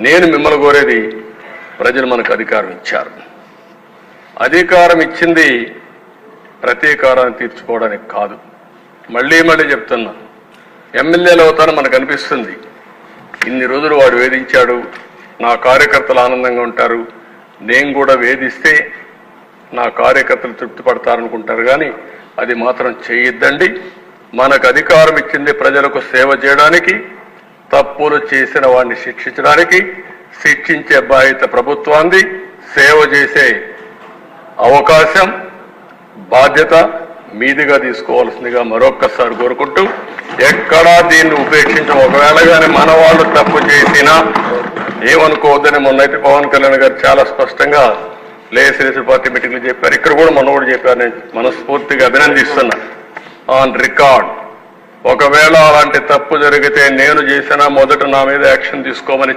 నేను మిమ్మల్ని కోరేది, ప్రజలు మనకు అధికారం ఇచ్చారు. అధికారం ఇచ్చింది ప్రతీకారాన్ని తీర్చుకోవడానికి కాదు. మళ్ళీ మళ్ళీ చెప్తున్నా, ఎమ్మెల్యేలు అవుతారని మనకు అనిపిస్తుంది. ఇన్ని రోజులు వాడు వేధించాడు, నా కార్యకర్తలు ఆనందంగా ఉంటారు, నేను కూడా వేధిస్తే నా కార్యకర్తలు తృప్తి పడతారనుకుంటారు. కానీ అది మాత్రం చేయొద్దండి. మనకు అధికారం ఇచ్చింది ప్రజలకు సేవ చేయడానికి, తప్పులు చేసిన వాడిని శిక్షించడానికి. శిక్షించే బాధ్యత ప్రభుత్వాన్ని, సేవ చేసే అవకాశం బాధ్యత మీదిగా తీసుకోవాల్సిందిగా మరొక్కసారి కోరుకుంటూ, ఎక్కడా దీన్ని ఉపేక్షించం. ఒకవేళ కానీ మన వాళ్ళు తప్పు చేసినా ఏమనుకోవద్దని మొన్నైతే పవన్ కళ్యాణ్ గారు చాలా స్పష్టంగా లేసిరేసి పార్టీ మీటింగ్లు చెప్పారు. ఇక్కడ కూడా మొన్న కూడా చెప్పారు. నేను మనస్ఫూర్తిగా అభినందిస్తున్నా. ఆన్ రికార్డ్, ఒకవేళ అలాంటి తప్పు జరిగితే నేను చేసినా మొదట నా మీద యాక్షన్ తీసుకోమని